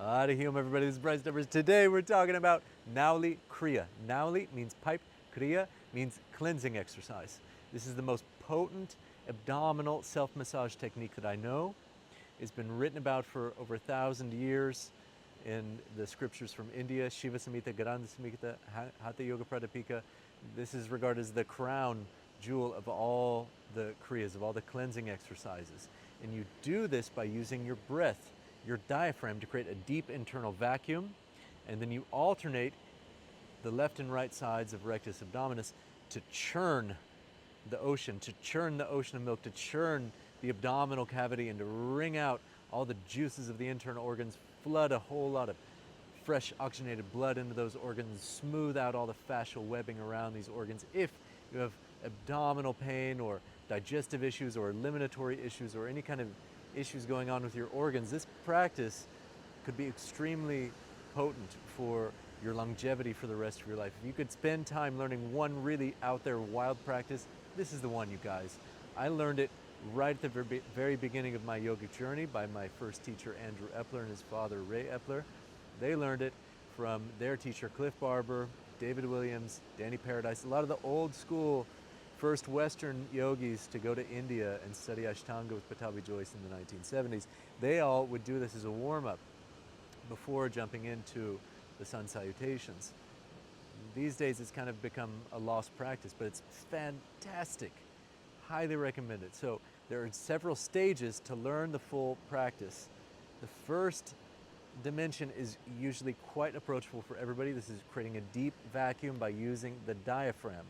Hum, everybody, this is Bryce Numbers. Today we're talking about Nauli Kriya. Nauli means pipe, Kriya means cleansing exercise. This is the most potent abdominal self-massage technique that I know. It's been written about for over 1,000 years in the scriptures from India, Shiva Samhita, Garanda Samhita, Hatha Yoga Pradipika. This is regarded as the crown jewel of all the Kriyas, of all the cleansing exercises. And you do this by using your breath, your diaphragm, to create a deep internal vacuum, and then you alternate the left and right sides of rectus abdominis to churn the ocean of milk, to churn the abdominal cavity and to wring out all the juices of the internal organs, flood a whole lot of fresh oxygenated blood into those organs, smooth out all the fascial webbing around these organs. If you have abdominal pain or digestive issues or eliminatory issues or any kind of issues going on with your organs, this practice could be extremely potent for your longevity for the rest of your life. If you could spend time learning one really out there wild practice, this is the one, you guys. I learned it right at the very beginning of my yogic journey by my first teacher, Andrew Epler, and his father, Ray Epler. They learned it from their teacher, Cliff Barber, David Williams, Danny Paradise, a lot of the old school first Western yogis to go to India and study Ashtanga with Pattabhi Jois in the 1970s. They all would do this as a warm-up before jumping into the sun salutations. These days it's kind of become a lost practice, but it's fantastic. Highly recommend it. So there are several stages to learn the full practice. The first dimension is usually quite approachable for everybody. This is creating a deep vacuum by using the diaphragm.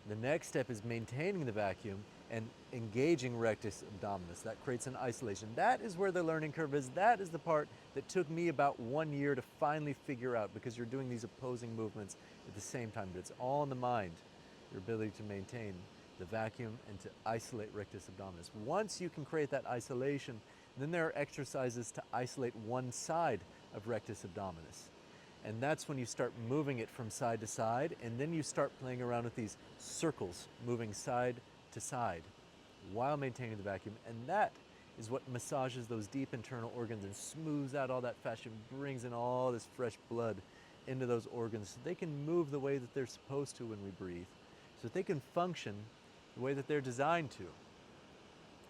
The next step is maintaining the vacuum and engaging rectus abdominis. That creates an isolation. That is where the learning curve is. That is the part that took me about 1 year to finally figure out, because you're doing these opposing movements at the same time, but it's all in the mind, your ability to maintain the vacuum and to isolate rectus abdominis. Once you can create that isolation, then there are exercises to isolate one side of rectus abdominis. And that's when you start moving it from side to side, and then you start playing around with these circles, moving side to side while maintaining the vacuum. And that is what massages those deep internal organs and smooths out all that fascia, brings in all this fresh blood into those organs so they can move the way that they're supposed to when we breathe, so that they can function the way that they're designed to.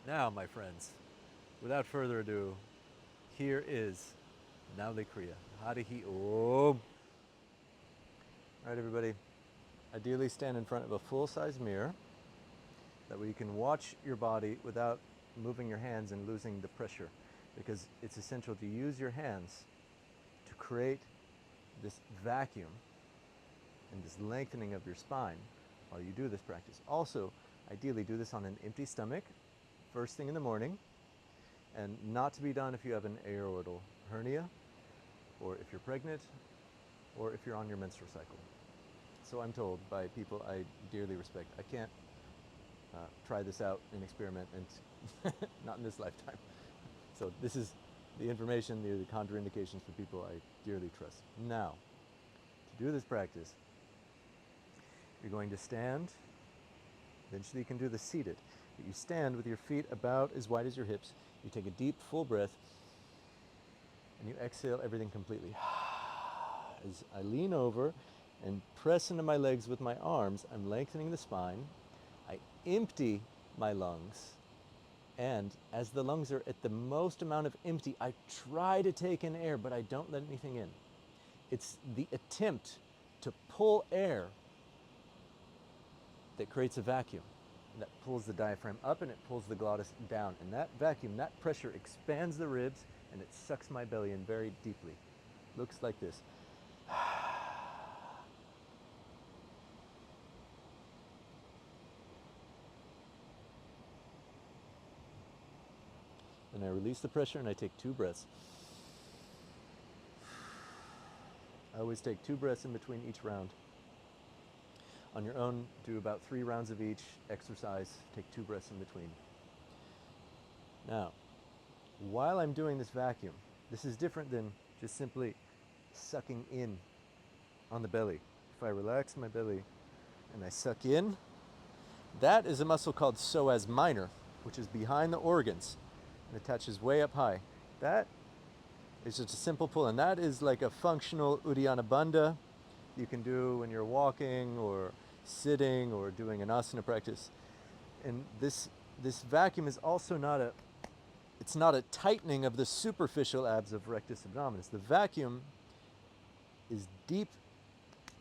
Now, my friends, without further ado, here is Nauli Kriya. Harihi Om. All right, everybody. Ideally stand in front of a full-size mirror. That way you can watch your body without moving your hands and losing the pressure, because it's essential to use your hands to create this vacuum and this lengthening of your spine while you do this practice. Also, ideally do this on an empty stomach, first thing in the morning, and not to be done if you have an aortal hernia, or if you're pregnant, or if you're on your menstrual cycle. So I'm told by people I dearly respect. I can't try this out and experiment, and not in this lifetime. So this is the information, the contraindications for people I dearly trust. Now, to do this practice, you're going to stand. Eventually you can do the seated. But you stand with your feet about as wide as your hips. You take a deep, full breath, and you exhale everything completely. As I lean over and press into my legs with my arms, I'm lengthening the spine. I empty my lungs. And as the lungs are at the most amount of empty, I try to take in air, but I don't let anything in. It's the attempt to pull air that creates a vacuum. And that pulls the diaphragm up and it pulls the glottis down. And that vacuum, that pressure expands the ribs and it sucks my belly in very deeply. Looks like this. Then I release the pressure and I take 2 breaths. I always take 2 breaths in between each round. On your own, do about 3 rounds of each exercise. Take 2 breaths in between. Now, while I'm doing this vacuum, this is different than just simply sucking in on the belly. If I relax my belly and I suck in, that is a muscle called psoas minor, which is behind the organs and attaches way up high. That It's just a simple pull, and that is like a functional Uddiyana Bandha you can do when you're walking or sitting or doing an asana practice. And this vacuum is also not a, it's not a tightening of the superficial abs of rectus abdominis. The vacuum is deep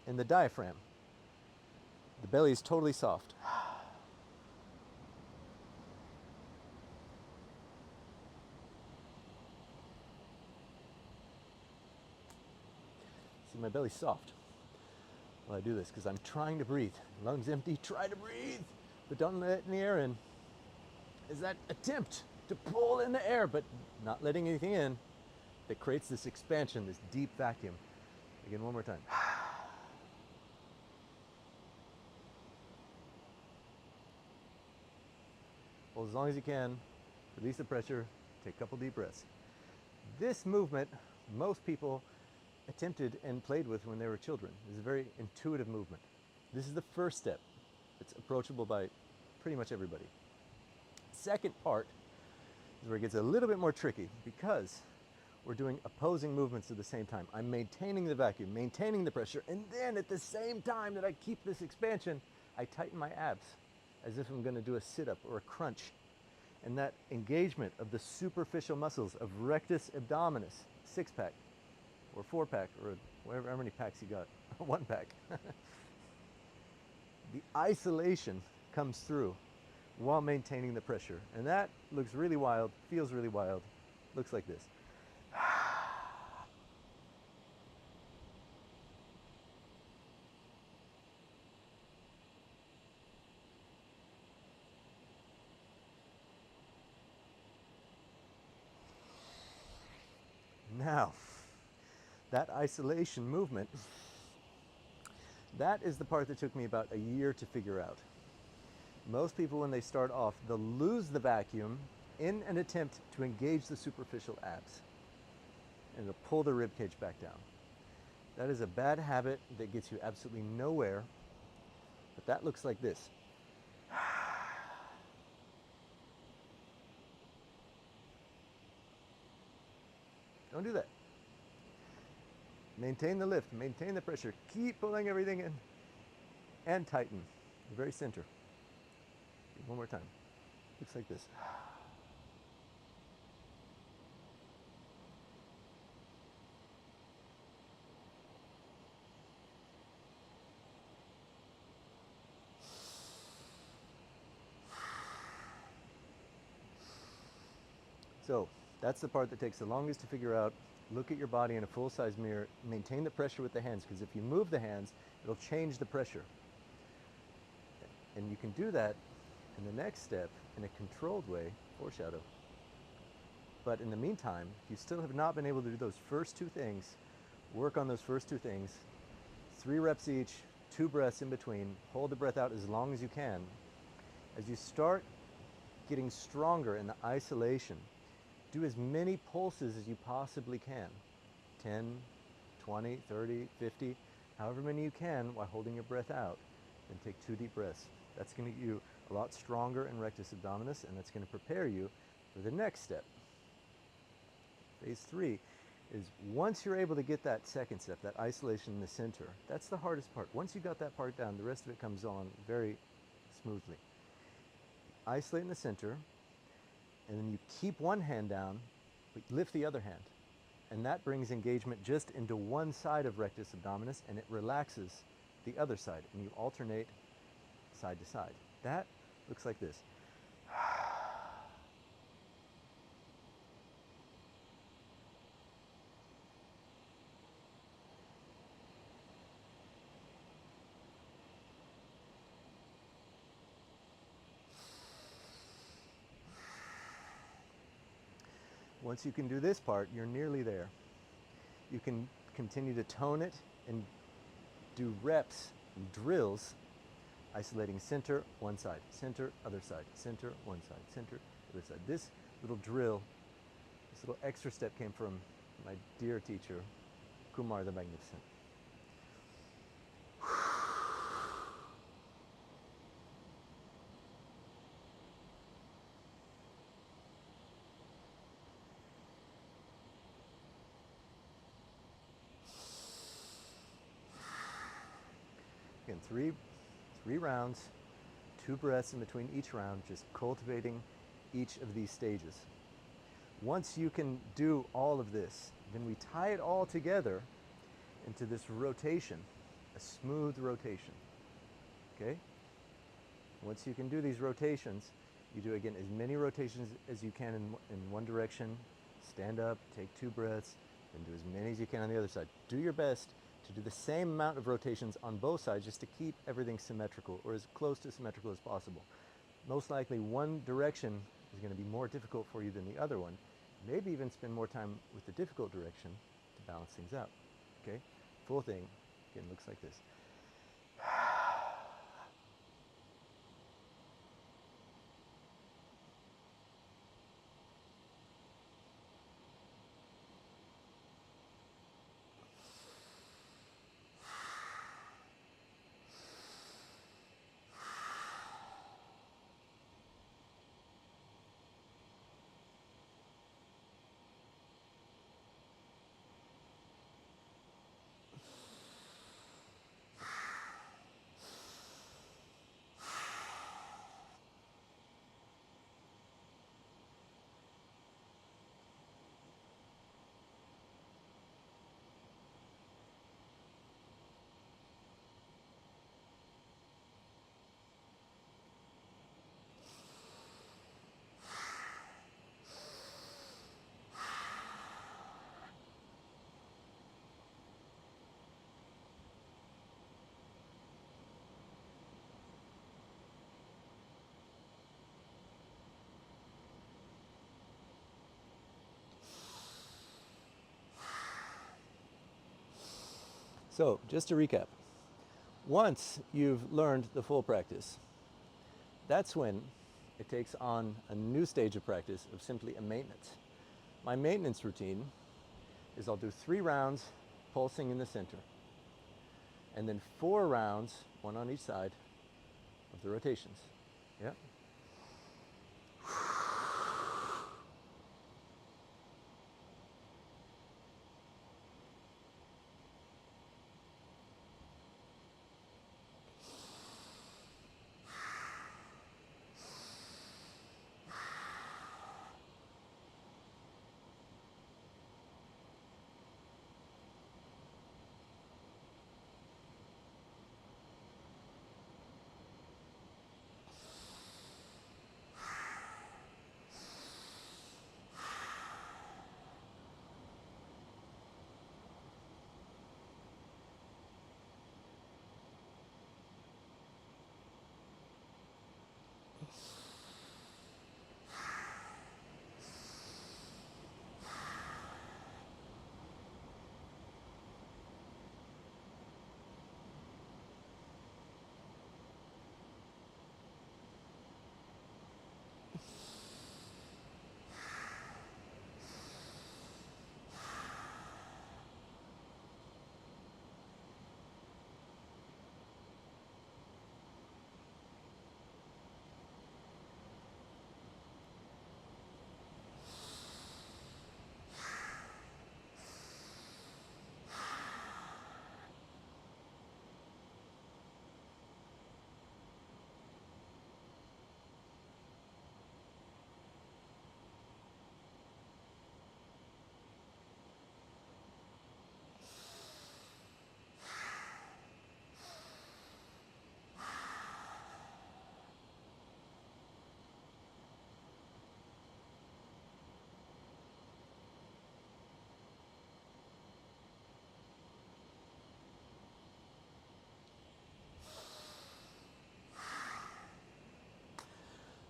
in the diaphragm. The belly is totally soft. See, my belly's soft while I do this because I'm trying to breathe. Lungs empty, try to breathe, but don't let any air in. Is that attempt to pull in the air, but not letting anything in, that creates this expansion, this deep vacuum. Again, one more time. Hold as long as you can, release the pressure, take a couple deep breaths. This movement, most people attempted and played with when they were children. It's a very intuitive movement. This is the first step. It's approachable by pretty much everybody. Second part is where it gets a little bit more tricky because we're doing opposing movements at the same time. I'm maintaining the vacuum, maintaining the pressure, and then at the same time that I keep this expansion, I tighten my abs as if I'm going to do a sit-up or a crunch. And that engagement of the superficial muscles of rectus abdominis, six-pack, or four-pack, or whatever, how many packs you got, one pack. The isolation comes through while maintaining the pressure. And that looks really wild, feels really wild, looks like this. Now, that isolation movement, that is the part that took me about a year to figure out. Most people, when they start off, they'll lose the vacuum in an attempt to engage the superficial abs, and it'll pull the rib cage back down. That is a bad habit that gets you absolutely nowhere, but that looks like this. Don't do that. Maintain the lift, maintain the pressure, keep pulling everything in, and tighten the very center. One more time. Looks like this. So that's the part that takes the longest to figure out. Look at your body in a full-size mirror. Maintain the pressure with the hands, because if you move the hands, it'll change the pressure. And you can do that in the next step in a controlled way, foreshadow. But in the meantime, if you still have not been able to do those first two things, work on those first two things. 3 reps each, 2 breaths in between. Hold the breath out as long as you can. As you start getting stronger in the isolation, do as many pulses as you possibly can. 10, 20, 30, 50, however many you can while holding your breath out. Then take 2 deep breaths. That's going to get you a lot stronger in rectus abdominis, and that's going to prepare you for the next step. Phase 3 is once you're able to get that second step, that isolation in the center, that's the hardest part. Once you got that part down, the rest of it comes on very smoothly. Isolate in the center, and then you keep one hand down, but lift the other hand. And that brings engagement just into one side of rectus abdominis, and it relaxes the other side, and you alternate side to side. That looks like this. Once you can do this part, you're nearly there. You can continue to tone it and do reps, drills, isolating center, one side, center, other side, center, one side, center, other side. This little drill, this little extra step came from my dear teacher, Kumar the Magnificent. Again, three rounds, 2 breaths in between each round, just cultivating each of these stages. Once you can do all of this, then we tie it all together into this rotation, a smooth rotation. Okay? Once you can do these rotations, you do again as many rotations as you can in one direction. Stand up, take 2 breaths, and do as many as you can on the other side. Do your best to do the same amount of rotations on both sides just to keep everything symmetrical, or as close to symmetrical as possible. Most likely one direction is going to be more difficult for you than the other one. Maybe even spend more time with the difficult direction to balance things out. Okay? Full thing, again, looks like this. So, just to recap, once you've learned the full practice, that's when it takes on a new stage of practice of simply a maintenance. My maintenance routine is I'll do 3 rounds pulsing in the center, and then 4 rounds, 1 on each side, of the rotations. Yeah?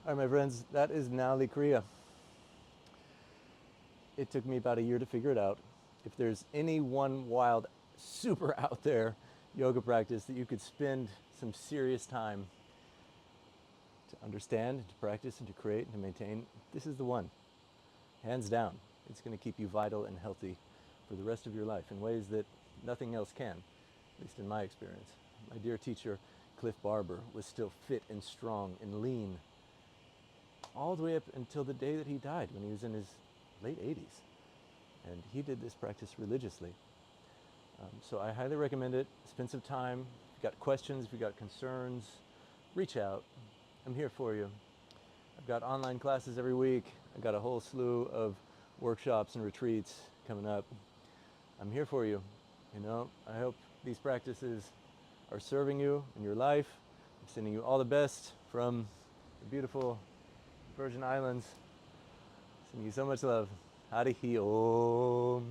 All right, my friends, that is Nauli Kriya. It took me about a year to figure it out. If there's any one wild, super out there yoga practice that you could spend some serious time to understand, to practice, and to create, and to maintain, this is the one. Hands down. It's going to keep you vital and healthy for the rest of your life in ways that nothing else can, at least in my experience. My dear teacher, Cliff Barber, was still fit and strong and lean all the way up until the day that he died, when he was in his late 80s. And he did this practice religiously. So I highly recommend it. Spend some time, you've got questions, if you've got concerns, reach out. I'm here for you. I've got online classes every week. I've got a whole slew of workshops and retreats coming up. I'm here for you. I hope these practices are serving you in your life. I'm sending you all the best from the beautiful Virgin Islands. Sending you so much love. Harihi Om.